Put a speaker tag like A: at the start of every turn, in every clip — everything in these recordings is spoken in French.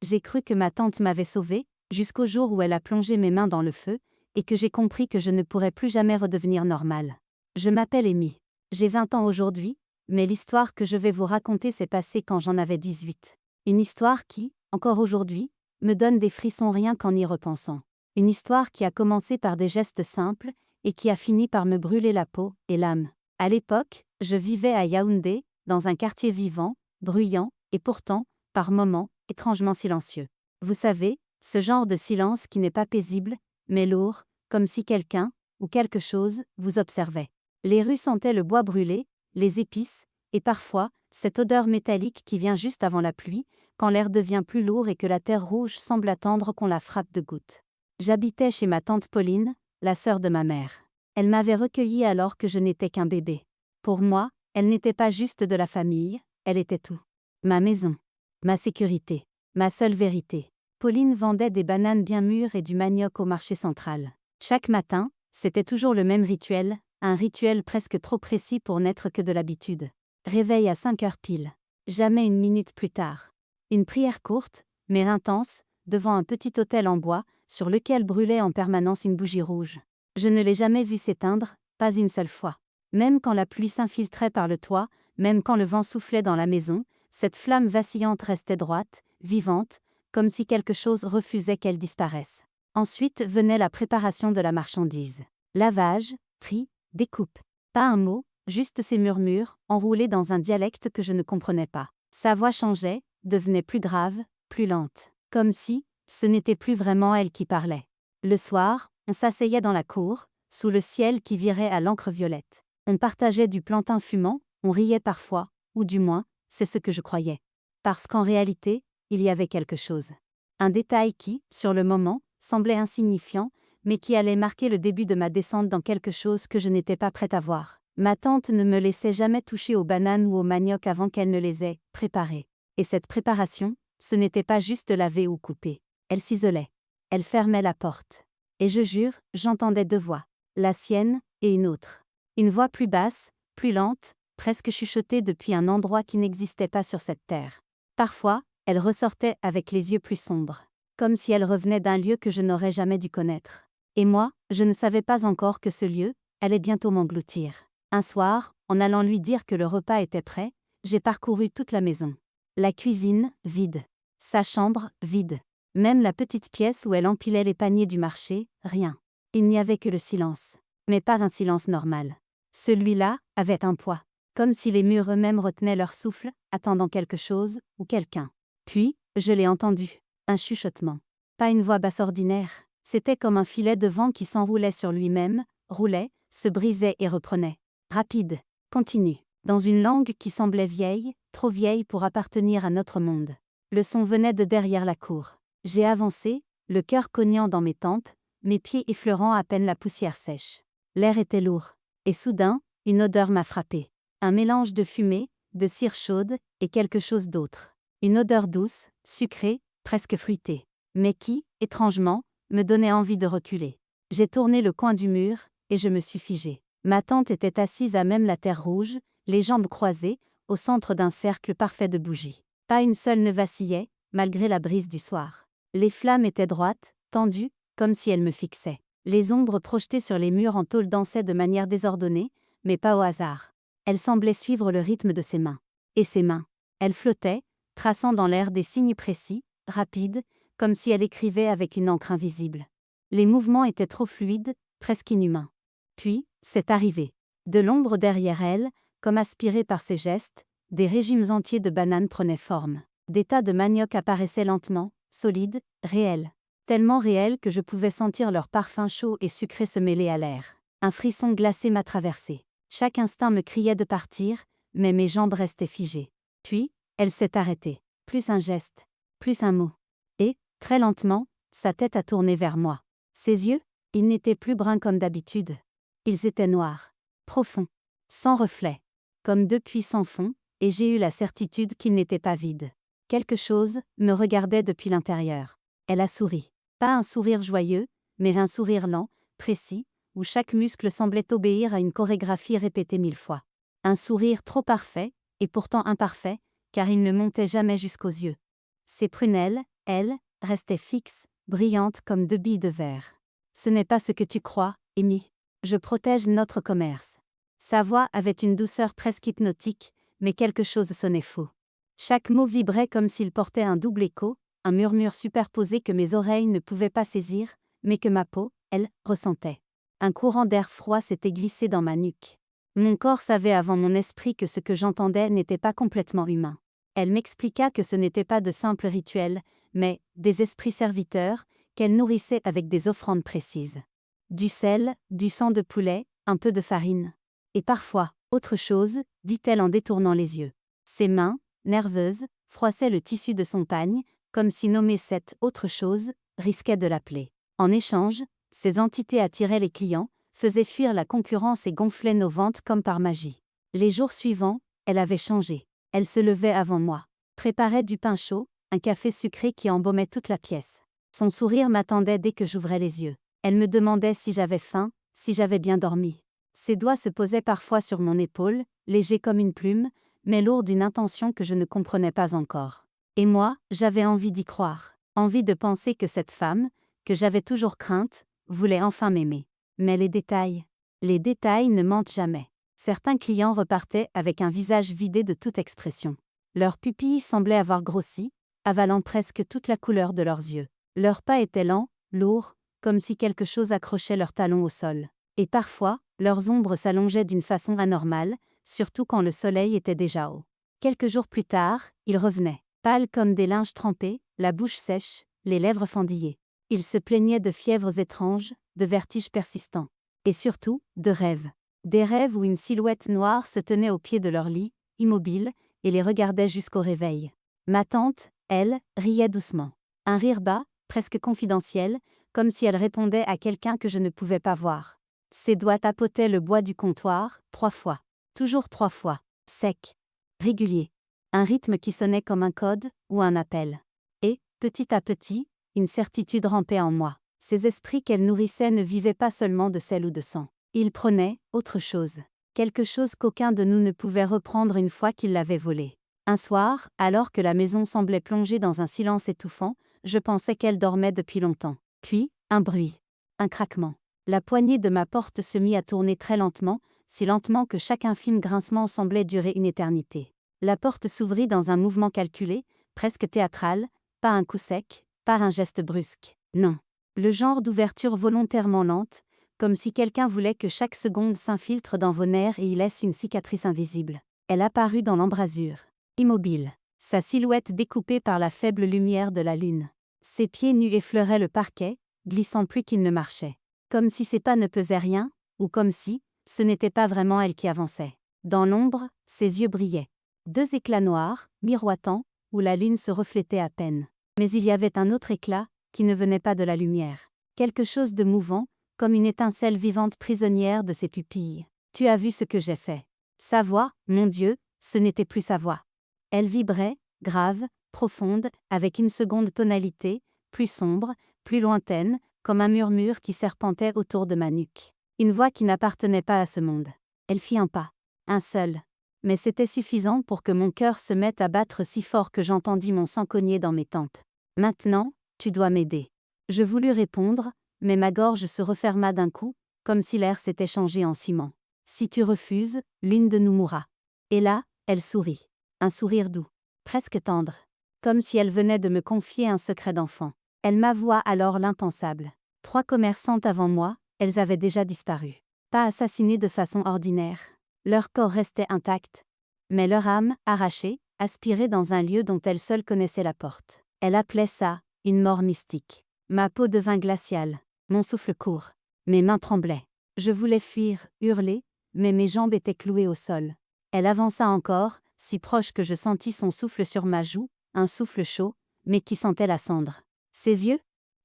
A: J'ai cru que ma tante m'avait sauvée, jusqu'au jour où elle a plongé mes mains dans le feu, et que j'ai compris que je ne pourrais plus jamais redevenir normale. Je m'appelle Amy. J'ai 20 ans aujourd'hui, mais l'histoire que je vais vous raconter s'est passée quand j'en avais 18. Une histoire qui, encore aujourd'hui, me donne des frissons rien qu'en y repensant. Une histoire qui a commencé par des gestes simples, et qui a fini par me brûler la peau et l'âme. À l'époque, je vivais à Yaoundé, dans un quartier vivant, bruyant, et pourtant, par moments, étrangement silencieux. Vous savez, ce genre de silence qui n'est pas paisible, mais lourd, comme si quelqu'un, ou quelque chose, vous observait. Les rues sentaient le bois brûlé, les épices, et parfois, cette odeur métallique qui vient juste avant la pluie, quand l'air devient plus lourd et que la terre rouge semble attendre qu'on la frappe de gouttes. J'habitais chez ma tante Pauline, la sœur de ma mère. Elle m'avait recueillie alors que je n'étais qu'un bébé. Pour moi, elle n'était pas juste de la famille, elle était tout. Ma maison. Ma sécurité. Ma seule vérité. Pauline vendait des bananes bien mûres et du manioc au marché central. Chaque matin, c'était toujours le même rituel, un rituel presque trop précis pour n'être que de l'habitude. Réveil à 5 heures pile. Jamais une minute plus tard. Une prière courte, mais intense, devant un petit autel en bois, sur lequel brûlait en permanence une bougie rouge. Je ne l'ai jamais vue s'éteindre, pas une seule fois. Même quand la pluie s'infiltrait par le toit, même quand le vent soufflait dans la maison, cette flamme vacillante restait droite, vivante, comme si quelque chose refusait qu'elle disparaisse. Ensuite venait la préparation de la marchandise. Lavage, tri, découpe. Pas un mot, juste ces murmures, enroulés dans un dialecte que je ne comprenais pas. Sa voix changeait, devenait plus grave, plus lente. Comme si, ce n'était plus vraiment elle qui parlait. Le soir, on s'asseyait dans la cour, sous le ciel qui virait à l'encre violette. On partageait du plantain fumant, on riait parfois, ou du moins, c'est ce que je croyais. Parce qu'en réalité, il y avait quelque chose. Un détail qui, sur le moment, semblait insignifiant, mais qui allait marquer le début de ma descente dans quelque chose que je n'étais pas prête à voir. Ma tante ne me laissait jamais toucher aux bananes ou aux manioc avant qu'elle ne les ait préparées. Et cette préparation, ce n'était pas juste laver ou couper. Elle s'isolait. Elle fermait la porte. Et je jure, j'entendais deux voix. La sienne, et une autre. Une voix plus basse, plus lente, presque chuchotée depuis un endroit qui n'existait pas sur cette terre. Parfois, elle ressortait avec les yeux plus sombres. Comme si elle revenait d'un lieu que je n'aurais jamais dû connaître. Et moi, je ne savais pas encore que ce lieu allait bientôt m'engloutir. Un soir, en allant lui dire que le repas était prêt, j'ai parcouru toute la maison. La cuisine, vide. Sa chambre, vide. Même la petite pièce où elle empilait les paniers du marché, rien. Il n'y avait que le silence. Mais pas un silence normal. Celui-là avait un poids. Comme si les murs eux-mêmes retenaient leur souffle, attendant quelque chose, ou quelqu'un. Puis, je l'ai entendu. Un chuchotement. Pas une voix basse ordinaire. C'était comme un filet de vent qui s'enroulait sur lui-même, roulait, se brisait et reprenait. Rapide, continu. Dans une langue qui semblait vieille, trop vieille pour appartenir à notre monde. Le son venait de derrière la cour. J'ai avancé, le cœur cognant dans mes tempes, mes pieds effleurant à peine la poussière sèche. L'air était lourd. Et soudain, une odeur m'a frappé. Un mélange de fumée, de cire chaude, et quelque chose d'autre. Une odeur douce, sucrée, presque fruitée. Mais qui, étrangement, me donnait envie de reculer. J'ai tourné le coin du mur, et je me suis figée. Ma tante était assise à même la terre rouge, les jambes croisées, au centre d'un cercle parfait de bougies. Pas une seule ne vacillait, malgré la brise du soir. Les flammes étaient droites, tendues, comme si elles me fixaient. Les ombres projetées sur les murs en tôle dansaient de manière désordonnée, mais pas au hasard. Elles semblaient suivre le rythme de ses mains. Et ses mains. Elles flottaient, traçant dans l'air des signes précis, rapides, comme si elle écrivait avec une encre invisible. Les mouvements étaient trop fluides, presque inhumains. Puis, c'est arrivé. De l'ombre derrière elle, comme aspirée par ses gestes, des régimes entiers de bananes prenaient forme. Des tas de manioc apparaissaient lentement, solides, réels. Tellement réels que je pouvais sentir leur parfum chaud et sucré se mêler à l'air. Un frisson glacé m'a traversé. Chaque instinct me criait de partir, mais mes jambes restaient figées. Puis, elle s'est arrêtée. Plus un geste, plus un mot. Et, très lentement, sa tête a tourné vers moi. Ses yeux, ils n'étaient plus bruns comme d'habitude. Ils étaient noirs, profonds, sans reflet, comme deux puits sans fond, et j'ai eu la certitude qu'ils n'étaient pas vides. Quelque chose me regardait depuis l'intérieur. Elle a souri. Pas un sourire joyeux, mais un sourire lent, précis, où chaque muscle semblait obéir à une chorégraphie répétée 1000 fois. Un sourire trop parfait, et pourtant imparfait, car il ne montait jamais jusqu'aux yeux. Ses prunelles, elle, restait fixe, brillante comme deux billes de verre. Ce n'est pas ce que tu crois, Amy. Je protège notre commerce. Sa voix avait une douceur presque hypnotique, mais quelque chose sonnait faux. Chaque mot vibrait comme s'il portait un double écho, un murmure superposé que mes oreilles ne pouvaient pas saisir, mais que ma peau, elle, ressentait. Un courant d'air froid s'était glissé dans ma nuque. Mon corps savait avant mon esprit que ce que j'entendais n'était pas complètement humain. Elle m'expliqua que ce n'était pas de simples rituels, mais des esprits serviteurs, qu'elle nourrissait avec des offrandes précises. Du sel, du sang de poulet, un peu de farine. Et parfois, autre chose, dit-elle en détournant les yeux. Ses mains, nerveuses, froissaient le tissu de son pagne, comme si nommer cette « autre chose » risquait de l'appeler. En échange, ces entités attiraient les clients, faisaient fuir la concurrence et gonflaient nos ventes comme par magie. Les jours suivants, elle avait changé. Elle se levait avant moi, préparait du pain chaud, un café sucré qui embaumait toute la pièce. Son sourire m'attendait dès que j'ouvrais les yeux. Elle me demandait si j'avais faim, si j'avais bien dormi. Ses doigts se posaient parfois sur mon épaule, léger comme une plume, mais lourd d'une intention que je ne comprenais pas encore. Et moi, j'avais envie d'y croire, envie de penser que cette femme, que j'avais toujours crainte, voulait enfin m'aimer. Mais les détails ne mentent jamais. Certains clients repartaient avec un visage vidé de toute expression. Leurs pupilles semblaient avoir grossi, avalant presque toute la couleur de leurs yeux. Leurs pas étaient lents, lourds, comme si quelque chose accrochait leurs talons au sol. Et parfois, leurs ombres s'allongeaient d'une façon anormale, surtout quand le soleil était déjà haut. Quelques jours plus tard, ils revenaient, pâles comme des linges trempés, la bouche sèche, les lèvres fendillées. Ils se plaignaient de fièvres étranges, de vertiges persistants. Et surtout, de rêves. Des rêves où une silhouette noire se tenait au pied de leur lit, immobile, et les regardait jusqu'au réveil. Ma tante, elle, riait doucement. Un rire bas, presque confidentiel, comme si elle répondait à quelqu'un que je ne pouvais pas voir. Ses doigts tapotaient le bois du comptoir, 3 fois. Toujours 3 fois. Sec. Régulier. Un rythme qui sonnait comme un code, ou un appel. Et, petit à petit, une certitude rampait en moi. Ces esprits qu'elle nourrissait ne vivaient pas seulement de sel ou de sang. Ils prenaient autre chose. Quelque chose qu'aucun de nous ne pouvait reprendre une fois qu'il l'avait volé. Un soir, alors que la maison semblait plongée dans un silence étouffant, je pensais qu'elle dormait depuis longtemps. Puis, un bruit. Un craquement. La poignée de ma porte se mit à tourner très lentement, si lentement que chaque infime grincement semblait durer une éternité. La porte s'ouvrit dans un mouvement calculé, presque théâtral, pas un coup sec, pas un geste brusque. Non. Le genre d'ouverture volontairement lente, comme si quelqu'un voulait que chaque seconde s'infiltre dans vos nerfs et y laisse une cicatrice invisible. Elle apparut dans l'embrasure. Immobile. Sa silhouette découpée par la faible lumière de la lune. Ses pieds nus effleuraient le parquet, glissant plus qu'il ne marchait. Comme si ses pas ne pesaient rien, ou comme si, ce n'était pas vraiment elle qui avançait. Dans l'ombre, ses yeux brillaient. 2 éclats noirs, miroitants, où la lune se reflétait à peine. Mais il y avait un autre éclat, qui ne venait pas de la lumière. Quelque chose de mouvant, comme une étincelle vivante prisonnière de ses pupilles. Tu as vu ce que j'ai fait. Sa voix, mon Dieu, ce n'était plus sa voix. Elle vibrait, grave, profonde, avec une seconde tonalité, plus sombre, plus lointaine, comme un murmure qui serpentait autour de ma nuque. Une voix qui n'appartenait pas à ce monde. Elle fit un pas. Un seul. Mais c'était suffisant pour que mon cœur se mette à battre si fort que j'entendis mon sang cogner dans mes tempes. Maintenant, tu dois m'aider. Je voulus répondre, mais ma gorge se referma d'un coup, comme si l'air s'était changé en ciment. Si tu refuses, l'une de nous mourra. Et là, elle sourit. Un sourire doux, presque tendre. Comme si elle venait de me confier un secret d'enfant. Elle m'avoua alors l'impensable. 3 commerçantes avant moi, elles avaient déjà disparu. Pas assassinées de façon ordinaire. Leur corps restait intact. Mais leur âme, arrachée, aspirée dans un lieu dont elle seule connaissait la porte. Elle appelait ça, une mort mystique. Ma peau devint glaciale. Mon souffle court. Mes mains tremblaient. Je voulais fuir, hurler, mais mes jambes étaient clouées au sol. Elle avança encore, si proche que je sentis son souffle sur ma joue, un souffle chaud, mais qui sentait la cendre. Ses yeux?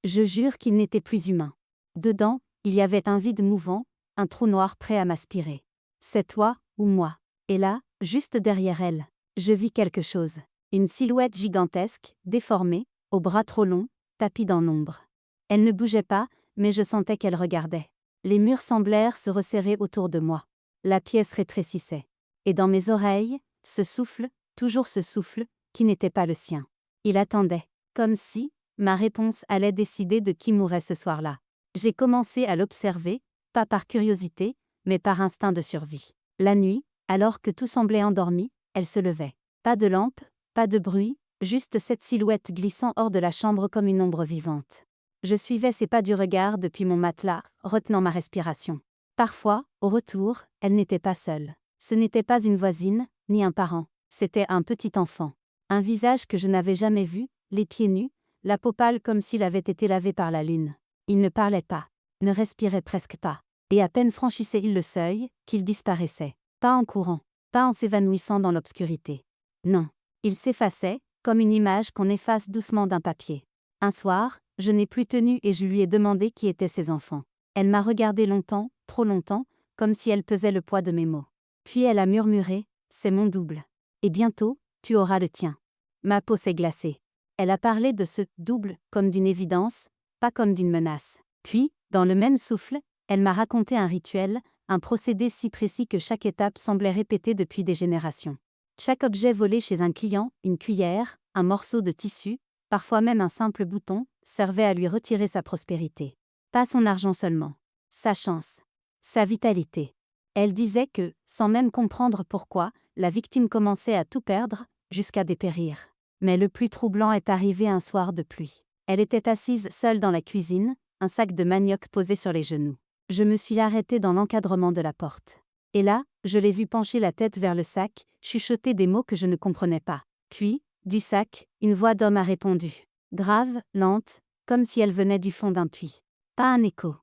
A: Je jure qu'ils n'étaient plus humains. Dedans, il y avait un vide mouvant, un trou noir prêt à m'aspirer. C'est toi, ou moi. Et là, juste derrière elle, je vis quelque chose. Une silhouette gigantesque, déformée, aux bras trop longs, tapis dans l'ombre. Elle ne bougeait pas, mais je sentais qu'elle regardait. Les murs semblèrent se resserrer autour de moi. La pièce rétrécissait. Et dans mes oreilles, ce souffle, toujours ce souffle, qui n'était pas le sien. Il attendait. Comme si, ma réponse allait décider de qui mourrait ce soir-là. J'ai commencé à l'observer, pas par curiosité, mais par instinct de survie. La nuit, alors que tout semblait endormi, elle se levait. Pas de lampe, pas de bruit, juste cette silhouette glissant hors de la chambre comme une ombre vivante. Je suivais ses pas du regard depuis mon matelas, retenant ma respiration. Parfois, au retour, elle n'était pas seule. Ce n'était pas une voisine, ni un parent. C'était un petit enfant. Un visage que je n'avais jamais vu, les pieds nus, la peau pâle comme s'il avait été lavé par la lune. Il ne parlait pas, ne respirait presque pas. Et à peine franchissait-il le seuil, qu'il disparaissait. Pas en courant, pas en s'évanouissant dans l'obscurité. Non. Il s'effaçait, comme une image qu'on efface doucement d'un papier. Un soir, je n'ai plus tenu et je lui ai demandé qui étaient ses enfants. Elle m'a regardé longtemps, trop longtemps, comme si elle pesait le poids de mes mots. Puis elle a murmuré, « C'est mon double. Et bientôt, tu auras le tien. » Ma peau s'est glacée. Elle a parlé de ce « double » comme d'une évidence, pas comme d'une menace. Puis, dans le même souffle, elle m'a raconté un rituel, un procédé si précis que chaque étape semblait répétée depuis des générations. Chaque objet volé chez un client, une cuillère, un morceau de tissu, parfois même un simple bouton, servait à lui retirer sa prospérité. Pas son argent seulement. Sa chance. Sa vitalité. Elle disait que, sans même comprendre pourquoi, la victime commençait à tout perdre, jusqu'à dépérir. Mais le plus troublant est arrivé un soir de pluie. Elle était assise seule dans la cuisine, un sac de manioc posé sur les genoux. Je me suis arrêtée dans l'encadrement de la porte. Et là, je l'ai vue pencher la tête vers le sac, chuchoter des mots que je ne comprenais pas. Puis, du sac, une voix d'homme a répondu. Grave, lente, comme si elle venait du fond d'un puits. Pas un écho.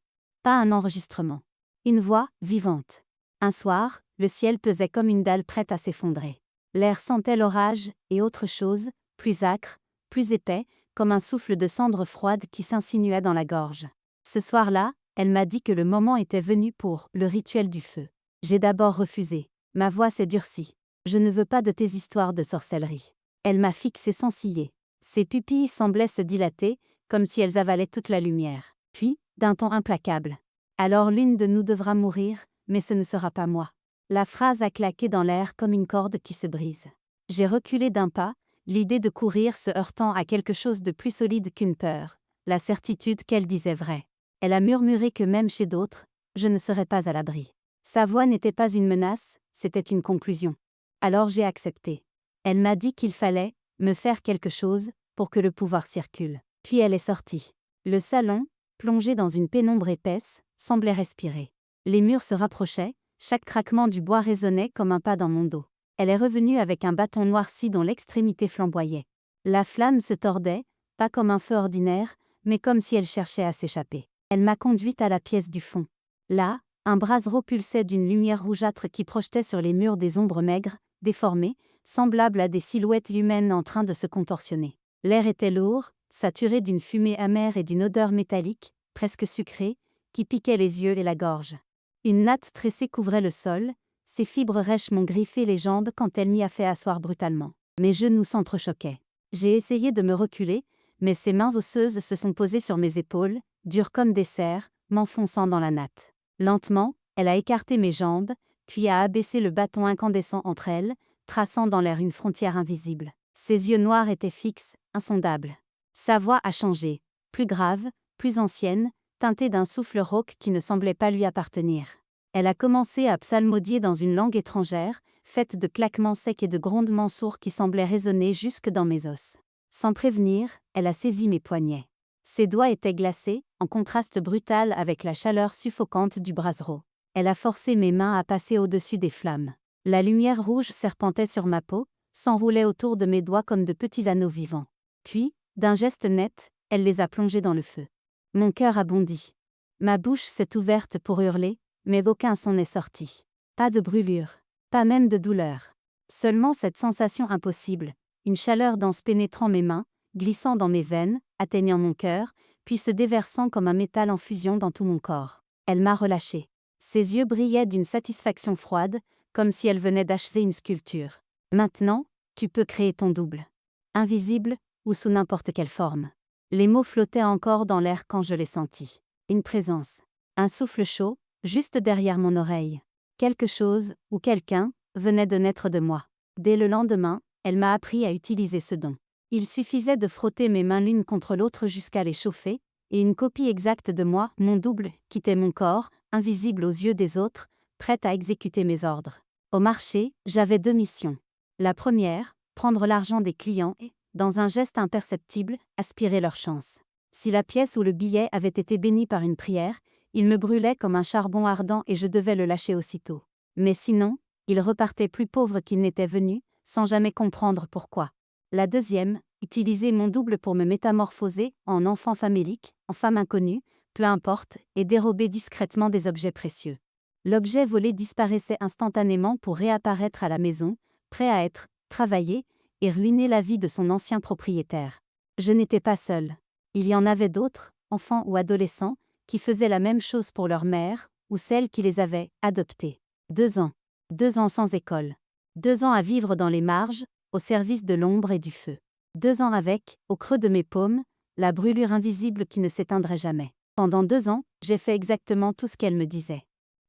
A: Pas un enregistrement. Une voix, vivante. Un soir, le ciel pesait comme une dalle prête à s'effondrer. L'air sentait l'orage, et autre chose, plus âcre, plus épais, comme un souffle de cendre froide qui s'insinuait dans la gorge. Ce soir-là, elle m'a dit que le moment était venu pour le rituel du feu. J'ai d'abord refusé. Ma voix s'est durcie. Je ne veux pas de tes histoires de sorcellerie. Elle m'a fixé sans ciller. Ses pupilles semblaient se dilater, comme si elles avalaient toute la lumière. Puis, d'un ton implacable. Alors l'une de nous devra mourir, mais ce ne sera pas moi. La phrase a claqué dans l'air comme une corde qui se brise. J'ai reculé d'un pas, l'idée de courir se heurtant à quelque chose de plus solide qu'une peur, la certitude qu'elle disait vrai. Elle a murmuré que même chez d'autres, je ne serais pas à l'abri. Sa voix n'était pas une menace, c'était une conclusion. Alors j'ai accepté. Elle m'a dit qu'il fallait me faire quelque chose pour que le pouvoir circule. Puis elle est sortie. Le salon, plongé dans une pénombre épaisse, semblait respirer. Les murs se rapprochaient, chaque craquement du bois résonnait comme un pas dans mon dos. Elle est revenue avec un bâton noirci dont l'extrémité flamboyait. La flamme se tordait, pas comme un feu ordinaire, mais comme si elle cherchait à s'échapper. Elle m'a conduite à la pièce du fond. Là, un brasero pulsait d'une lumière rougeâtre qui projetait sur les murs des ombres maigres, déformées, semblables à des silhouettes humaines en train de se contorsionner. L'air était lourd, saturé d'une fumée amère et d'une odeur métallique, presque sucrée, qui piquait les yeux et la gorge. Une natte tressée couvrait le sol, ses fibres rêches m'ont griffé les jambes quand elle m'y a fait asseoir brutalement. Mes genoux s'entrechoquaient. J'ai essayé de me reculer, mais ses mains osseuses se sont posées sur mes épaules, dures comme des serres, m'enfonçant dans la natte. Lentement, elle a écarté mes jambes, puis a abaissé le bâton incandescent entre elles, traçant dans l'air une frontière invisible. Ses yeux noirs étaient fixes, insondables. Sa voix a changé, plus grave, plus ancienne, teintée d'un souffle rauque qui ne semblait pas lui appartenir. Elle a commencé à psalmodier dans une langue étrangère, faite de claquements secs et de grondements sourds qui semblaient résonner jusque dans mes os. Sans prévenir, elle a saisi mes poignets. Ses doigts étaient glacés, en contraste brutal avec la chaleur suffocante du brasero. Elle a forcé mes mains à passer au-dessus des flammes. La lumière rouge serpentait sur ma peau, s'enroulait autour de mes doigts comme de petits anneaux vivants. Puis, d'un geste net, elle les a plongés dans le feu. Mon cœur a bondi. Ma bouche s'est ouverte pour hurler, mais aucun son n'est sorti. Pas de brûlure, pas même de douleur. Seulement cette sensation impossible, une chaleur dense pénétrant mes mains, glissant dans mes veines, atteignant mon cœur, puis se déversant comme un métal en fusion dans tout mon corps. Elle m'a relâché. Ses yeux brillaient d'une satisfaction froide, comme si elle venait d'achever une sculpture. Maintenant, tu peux créer ton double. Invisible, ou sous n'importe quelle forme. Les mots flottaient encore dans l'air quand je les sentis. Une présence. Un souffle chaud, juste derrière mon oreille. Quelque chose, ou quelqu'un, venait de naître de moi. Dès le lendemain, elle m'a appris à utiliser ce don. Il suffisait de frotter mes mains l'une contre l'autre jusqu'à les chauffer, et une copie exacte de moi, mon double, quittait mon corps, invisible aux yeux des autres, prête à exécuter mes ordres. Au marché, j'avais 2 missions. La première, prendre l'argent des clients et, dans un geste imperceptible, aspirer leur chance. Si la pièce ou le billet avait été béni par une prière, il me brûlait comme un charbon ardent et je devais le lâcher aussitôt. Mais sinon, il repartait plus pauvre qu'il n'était venu, sans jamais comprendre pourquoi. La deuxième, utiliser mon double pour me métamorphoser en enfant famélique, en femme inconnue, peu importe, et dérober discrètement des objets précieux. L'objet volé disparaissait instantanément pour réapparaître à la maison, prêt à être travaillé et ruiner la vie de son ancien propriétaire. Je n'étais pas seule. Il y en avait d'autres, enfants ou adolescents, qui faisaient la même chose pour leur mère, ou celle qui les avait adoptés. 2 ans. 2 ans sans école. 2 ans à vivre dans les marges, au service de l'ombre et du feu. 2 ans avec, au creux de mes paumes, la brûlure invisible qui ne s'éteindrait jamais. Pendant 2 ans, j'ai fait exactement tout ce qu'elle me disait.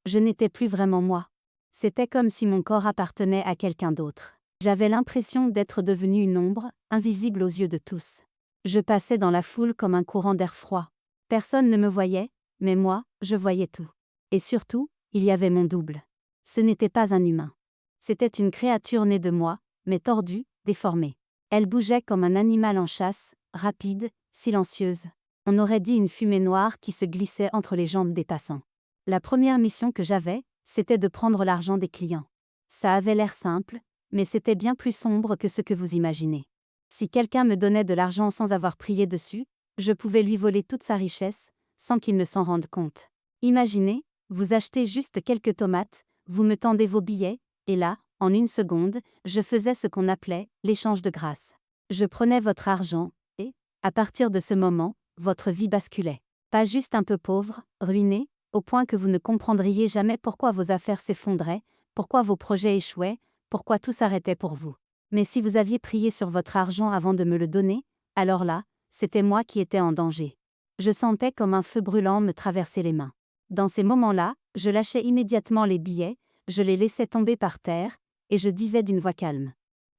A: Je n'étais plus vraiment moi. C'était comme si mon corps appartenait à quelqu'un d'autre. J'avais l'impression d'être devenue une ombre, invisible aux yeux de tous. Je passais dans la foule comme un courant d'air froid. Personne ne me voyait, mais moi, je voyais tout. Et surtout, il y avait mon double. Ce n'était pas un humain. C'était une créature née de moi, mais tordue, déformée. Elle bougeait comme un animal en chasse, rapide, silencieuse. On aurait dit une fumée noire qui se glissait entre les jambes des passants. La première mission que j'avais, c'était de prendre l'argent des clients. Ça avait l'air simple, mais c'était bien plus sombre que ce que vous imaginez. Si quelqu'un me donnait de l'argent sans avoir prié dessus, je pouvais lui voler toute sa richesse, sans qu'il ne s'en rende compte. Imaginez, vous achetez juste quelques tomates, vous me tendez vos billets, et là, en 1 seconde, je faisais ce qu'on appelait l'échange de grâce. Je prenais votre argent, et, à partir de ce moment, votre vie basculait. Pas juste un peu pauvre, ruiné, au point que vous ne comprendriez jamais pourquoi vos affaires s'effondraient, pourquoi vos projets échouaient, pourquoi tout s'arrêtait pour vous. Mais si vous aviez prié sur votre argent avant de me le donner, alors là, c'était moi qui étais en danger. Je sentais comme un feu brûlant me traverser les mains. Dans ces moments-là, je lâchais immédiatement les billets, je les laissais tomber par terre, et je disais d'une voix calme.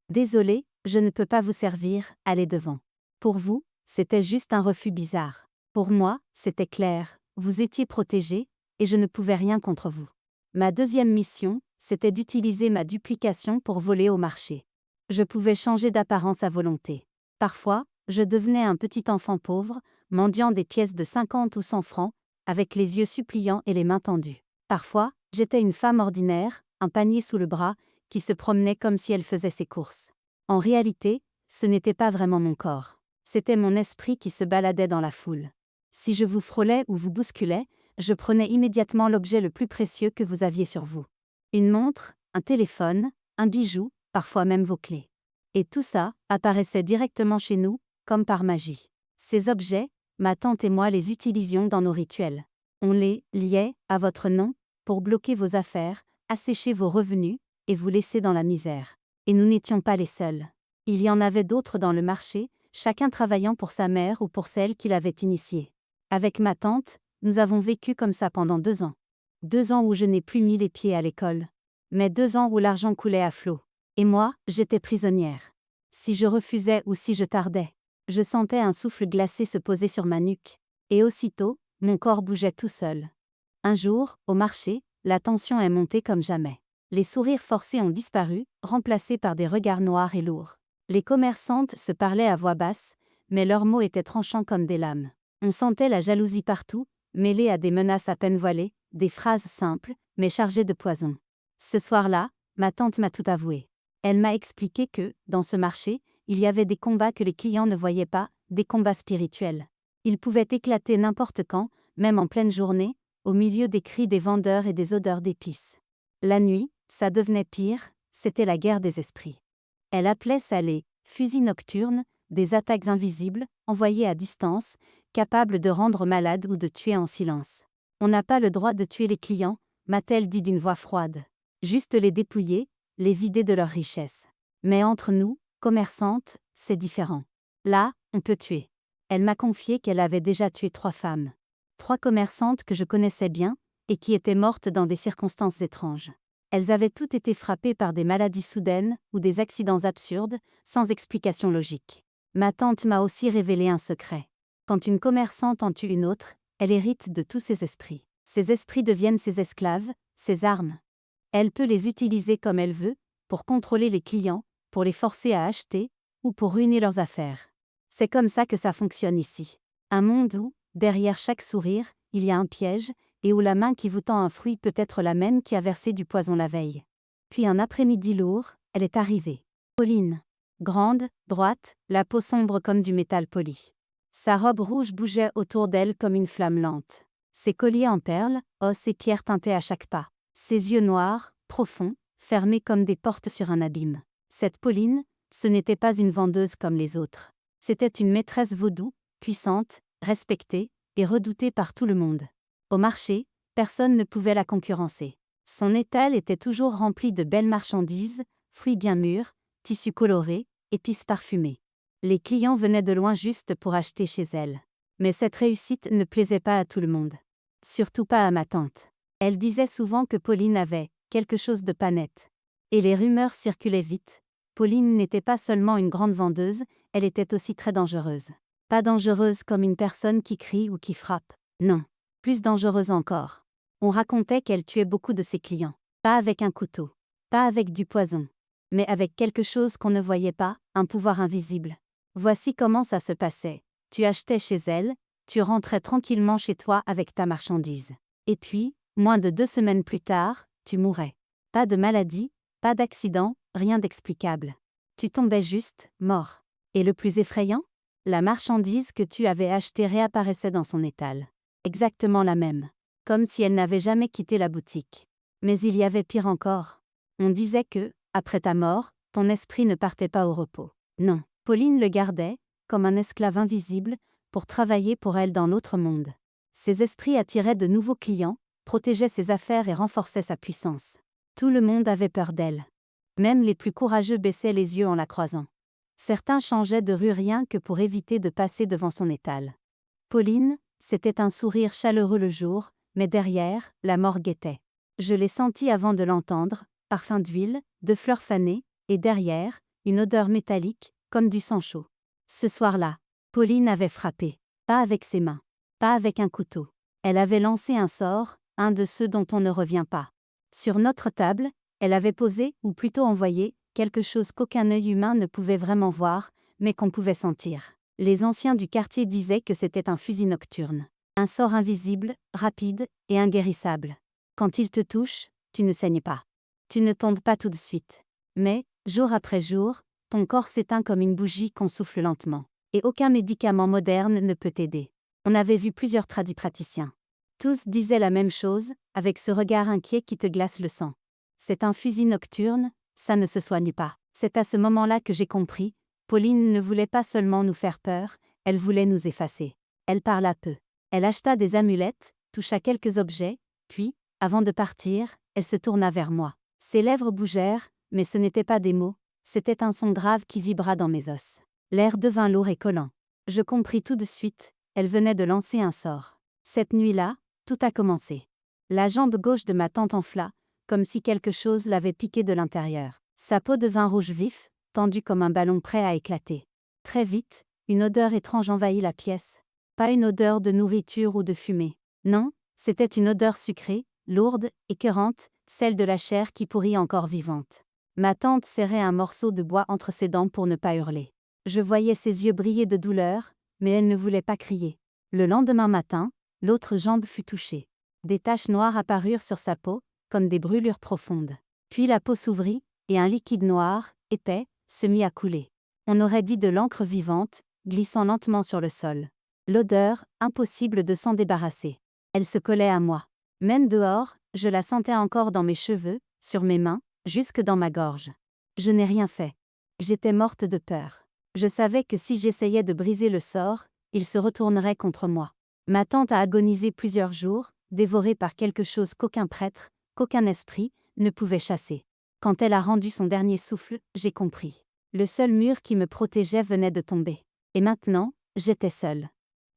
A: Désolé, je ne peux pas vous servir, allez devant. Pour vous, c'était juste un refus bizarre. Pour moi, c'était clair, vous étiez protégé, et je ne pouvais rien contre vous. Ma deuxième mission, c'était d'utiliser ma duplication pour voler au marché. Je pouvais changer d'apparence à volonté. Parfois, je devenais un petit enfant pauvre, mendiant des pièces de 50 ou 100 francs, avec les yeux suppliants et les mains tendues. Parfois, j'étais une femme ordinaire, un panier sous le bras, qui se promenait comme si elle faisait ses courses. En réalité, ce n'était pas vraiment mon corps. C'était mon esprit qui se baladait dans la foule. Si je vous frôlais ou vous bousculais, je prenais immédiatement l'objet le plus précieux que vous aviez sur vous. Une montre, un téléphone, un bijou, parfois même vos clés. Et tout ça apparaissait directement chez nous, comme par magie. Ces objets, ma tante et moi les utilisions dans nos rituels. On les liait à votre nom, pour bloquer vos affaires, assécher vos revenus, et vous laisser dans la misère. Et nous n'étions pas les seuls. Il y en avait d'autres dans le marché, chacun travaillant pour sa mère ou pour celle qui l'avait initié. Avec ma tante, nous avons vécu comme ça pendant 2 ans. 2 ans où je n'ai plus mis les pieds à l'école. Mais 2 ans où l'argent coulait à flot. Et moi, j'étais prisonnière. Si je refusais ou si je tardais, je sentais un souffle glacé se poser sur ma nuque. Et aussitôt, mon corps bougeait tout seul. Un jour, au marché, la tension est montée comme jamais. Les sourires forcés ont disparu, remplacés par des regards noirs et lourds. Les commerçantes se parlaient à voix basse, mais leurs mots étaient tranchants comme des lames. On sentait la jalousie partout, mêlée à des menaces à peine voilées, des phrases simples, mais chargées de poison. Ce soir-là, ma tante m'a tout avoué. Elle m'a expliqué que, dans ce marché, il y avait des combats que les clients ne voyaient pas, des combats spirituels. Ils pouvaient éclater n'importe quand, même en pleine journée, au milieu des cris des vendeurs et des odeurs d'épices. La nuit, ça devenait pire, c'était la guerre des esprits. Elle appelait ça les fusils nocturnes, des attaques invisibles, envoyées à distance, capables de rendre malade ou de tuer en silence. On n'a pas le droit de tuer les clients, m'a-t-elle dit d'une voix froide. Juste les dépouiller, les vider de leur richesse. Mais entre nous, commerçantes, c'est différent. Là, on peut tuer. Elle m'a confié qu'elle avait déjà tué 3 femmes. 3 commerçantes que je connaissais bien, et qui étaient mortes dans des circonstances étranges. Elles avaient toutes été frappées par des maladies soudaines ou des accidents absurdes, sans explication logique. Ma tante m'a aussi révélé un secret. Quand une commerçante en tue une autre, elle hérite de tous ses esprits. Ces esprits deviennent ses esclaves, ses armes. Elle peut les utiliser comme elle veut, pour contrôler les clients, pour les forcer à acheter, ou pour ruiner leurs affaires. C'est comme ça que ça fonctionne ici. Un monde où, derrière chaque sourire, il y a un piège, et où la main qui vous tend un fruit peut être la même qui a versé du poison la veille. Puis un après-midi lourd, elle est arrivée. Pauline. Grande, droite, la peau sombre comme du métal poli. Sa robe rouge bougeait autour d'elle comme une flamme lente. Ses colliers en perles, os et pierres teintaient à chaque pas. Ses yeux noirs, profonds, fermés comme des portes sur un abîme. Cette Pauline, ce n'était pas une vendeuse comme les autres. C'était une maîtresse vaudou, puissante, respectée, et redoutée par tout le monde. Au marché, personne ne pouvait la concurrencer. Son étal était toujours rempli de belles marchandises, fruits bien mûrs, tissus colorés, épices parfumées. Les clients venaient de loin juste pour acheter chez elle. Mais cette réussite ne plaisait pas à tout le monde. Surtout pas à ma tante. Elle disait souvent que Pauline avait quelque chose de pas net. Et les rumeurs circulaient vite. Pauline n'était pas seulement une grande vendeuse, elle était aussi très dangereuse. Pas dangereuse comme une personne qui crie ou qui frappe. Non. Plus dangereuse encore. On racontait qu'elle tuait beaucoup de ses clients. Pas avec un couteau. Pas avec du poison. Mais avec quelque chose qu'on ne voyait pas, un pouvoir invisible. Voici comment ça se passait. Tu achetais chez elle, tu rentrais tranquillement chez toi avec ta marchandise. Et puis, moins de 2 semaines plus tard, tu mourais. Pas de maladie, pas d'accident, rien d'explicable. Tu tombais juste, mort. Et le plus effrayant? La marchandise que tu avais achetée réapparaissait dans son étal. Exactement la même. Comme si elle n'avait jamais quitté la boutique. Mais il y avait pire encore. On disait que, après ta mort, ton esprit ne partait pas au repos. Non, Pauline le gardait, comme un esclave invisible, pour travailler pour elle dans l'autre monde. Ses esprits attiraient de nouveaux clients, protégeaient ses affaires et renforçaient sa puissance. Tout le monde avait peur d'elle. Même les plus courageux baissaient les yeux en la croisant. Certains changeaient de rue rien que pour éviter de passer devant son étal. Pauline, c'était un sourire chaleureux le jour, mais derrière, la mort guettait. Je l'ai senti avant de l'entendre, parfum d'huile, de fleurs fanées, et derrière, une odeur métallique, comme du sang chaud. Ce soir-là, Pauline avait frappé. Pas avec ses mains. Pas avec un couteau. Elle avait lancé un sort, un de ceux dont on ne revient pas. Sur notre table, elle avait posé, ou plutôt envoyé, quelque chose qu'aucun œil humain ne pouvait vraiment voir, mais qu'on pouvait sentir. Les anciens du quartier disaient que c'était un fusil nocturne. Un sort invisible, rapide, et inguérissable. Quand il te touche, tu ne saignes pas. Tu ne tombes pas tout de suite. Mais, jour après jour, ton corps s'éteint comme une bougie qu'on souffle lentement. Et aucun médicament moderne ne peut t'aider. On avait vu plusieurs tradipraticiens. Tous disaient la même chose, avec ce regard inquiet qui te glace le sang. C'est un fusil nocturne, ça ne se soigne pas. C'est à ce moment-là que j'ai compris, Pauline ne voulait pas seulement nous faire peur, elle voulait nous effacer. Elle parla peu. Elle acheta des amulettes, toucha quelques objets, puis, avant de partir, elle se tourna vers moi. Ses lèvres bougèrent, mais ce n'étaient pas des mots, c'était un son grave qui vibra dans mes os. L'air devint lourd et collant. Je compris tout de suite, elle venait de lancer un sort. Cette nuit-là, tout a commencé. La jambe gauche de ma tante enfla, comme si quelque chose l'avait piquée de l'intérieur. Sa peau devint rouge vif, tendue comme un ballon prêt à éclater. Très vite, une odeur étrange envahit la pièce. Pas une odeur de nourriture ou de fumée. Non, c'était une odeur sucrée, lourde, écœurante, celle de la chair qui pourrit encore vivante. Ma tante serrait un morceau de bois entre ses dents pour ne pas hurler. Je voyais ses yeux briller de douleur, mais elle ne voulait pas crier. Le lendemain matin, l'autre jambe fut touchée. Des taches noires apparurent sur sa peau, comme des brûlures profondes. Puis la peau s'ouvrit, et un liquide noir, épais, se mit à couler. On aurait dit de l'encre vivante, glissant lentement sur le sol. L'odeur, impossible de s'en débarrasser. Elle se collait à moi. Même dehors, je la sentais encore dans mes cheveux, sur mes mains, jusque dans ma gorge. Je n'ai rien fait. J'étais morte de peur. Je savais que si j'essayais de briser le sort, il se retournerait contre moi. Ma tante a agonisé plusieurs jours, dévorée par quelque chose qu'aucun prêtre, qu'aucun esprit, ne pouvait chasser. Quand elle a rendu son dernier souffle, j'ai compris. Le seul mur qui me protégeait venait de tomber. Et maintenant, j'étais seule.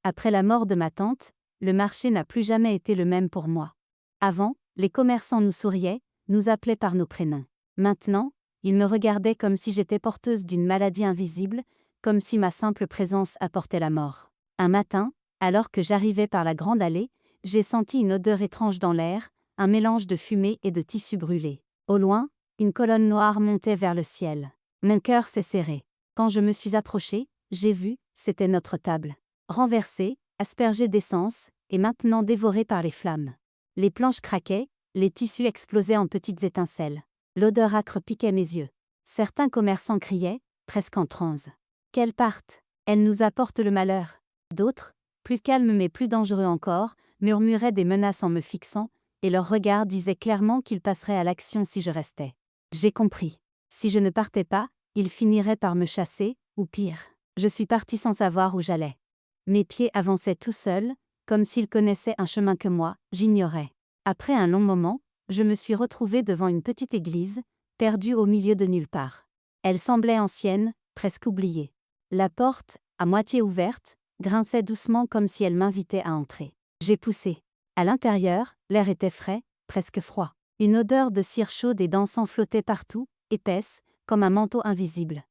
A: Après la mort de ma tante, le marché n'a plus jamais été le même pour moi. Avant, les commerçants nous souriaient, nous appelaient par nos prénoms. Maintenant, ils me regardaient comme si j'étais porteuse d'une maladie invisible, comme si ma simple présence apportait la mort. Un matin, alors que j'arrivais par la grande allée, j'ai senti une odeur étrange dans l'air, un mélange de fumée et de tissu brûlé. Au loin, une colonne noire montait vers le ciel. Mon cœur s'est serré. Quand je me suis approchée, j'ai vu, c'était notre table. Renversée, aspergée d'essence, et maintenant dévorée par les flammes. Les planches craquaient, les tissus explosaient en petites étincelles. L'odeur âcre piquait mes yeux. Certains commerçants criaient, presque en transe. Qu'elle parte, elle nous apporte le malheur. D'autres, plus calmes mais plus dangereux encore, murmuraient des menaces en me fixant, et leur regard disait clairement qu'ils passeraient à l'action si je restais. J'ai compris. Si je ne partais pas, ils finiraient par me chasser, ou pire. Je suis partie sans savoir où j'allais. Mes pieds avançaient tout seuls, comme s'ils connaissaient un chemin que moi, j'ignorais. Après un long moment, je me suis retrouvée devant une petite église, perdue au milieu de nulle part. Elle semblait ancienne, presque oubliée. La porte, à moitié ouverte, grinçait doucement comme si elle m'invitait à entrer. J'ai poussé. À l'intérieur, l'air était frais, presque froid. Une odeur de cire chaude et d'encens flottait partout, épaisse, comme un manteau invisible.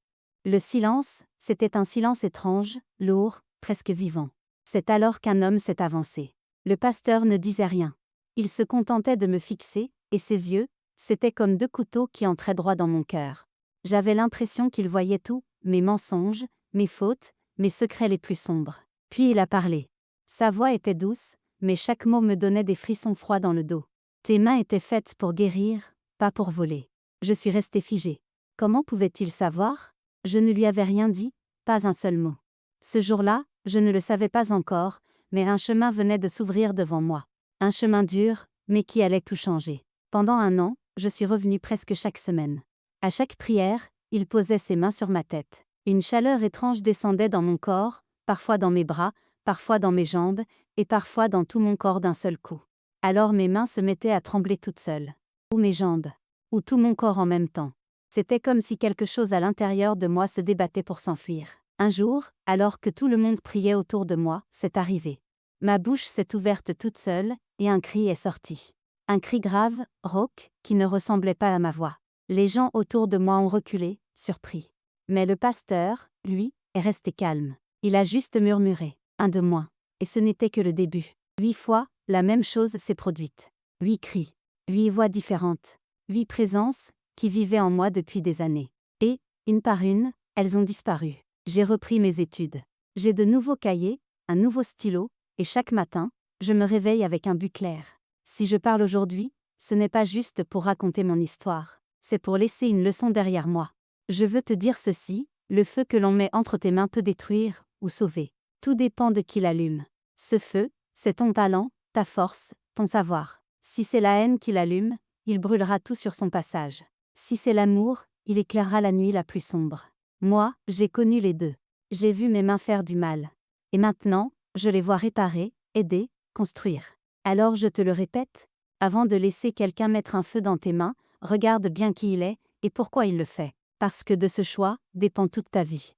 A: Le silence, c'était un silence étrange, lourd, presque vivant. C'est alors qu'un homme s'est avancé. Le pasteur ne disait rien. Il se contentait de me fixer, et ses yeux, c'étaient comme deux couteaux qui entraient droit dans mon cœur. J'avais l'impression qu'il voyait tout, mes mensonges, mes fautes, mes secrets les plus sombres. Puis il a parlé. Sa voix était douce, mais chaque mot me donnait des frissons froids dans le dos. Tes mains étaient faites pour guérir, pas pour voler. Je suis restée figée. Comment pouvait-il savoir? Je ne lui avais rien dit, pas un seul mot. Ce jour-là, je ne le savais pas encore, mais un chemin venait de s'ouvrir devant moi. Un chemin dur, mais qui allait tout changer. Pendant 1 an, je suis revenue presque chaque semaine. À chaque prière, il posait ses mains sur ma tête. Une chaleur étrange descendait dans mon corps, parfois dans mes bras, parfois dans mes jambes, et parfois dans tout mon corps d'un seul coup. Alors mes mains se mettaient à trembler toutes seules. Ou mes jambes. Ou tout mon corps en même temps. C'était comme si quelque chose à l'intérieur de moi se débattait pour s'enfuir. Un jour, alors que tout le monde priait autour de moi, c'est arrivé. Ma bouche s'est ouverte toute seule, et un cri est sorti. Un cri grave, rauque, qui ne ressemblait pas à ma voix. Les gens autour de moi ont reculé, surpris. Mais le pasteur, lui, est resté calme. Il a juste murmuré, un de moins. Et ce n'était que le début. 8 fois, la même chose s'est produite. 8 cris. 8 voix différentes. 8 présences, qui vivaient en moi depuis des années. Et, une par une, elles ont disparu. J'ai repris mes études. J'ai de nouveaux cahiers, un nouveau stylo, et chaque matin, je me réveille avec un but clair. Si je parle aujourd'hui, ce n'est pas juste pour raconter mon histoire. C'est pour laisser une leçon derrière moi. Je veux te dire ceci, le feu que l'on met entre tes mains peut détruire, ou sauver. Tout dépend de qui l'allume. Ce feu, c'est ton talent, ta force, ton savoir. Si c'est la haine qui l'allume, il brûlera tout sur son passage. Si c'est l'amour, il éclairera la nuit la plus sombre. Moi, j'ai connu les deux. J'ai vu mes mains faire du mal. Et maintenant, je les vois réparer, aider, construire. Alors je te le répète, avant de laisser quelqu'un mettre un feu dans tes mains, regarde bien qui il est, et pourquoi il le fait. Parce que de ce choix, dépend toute ta vie.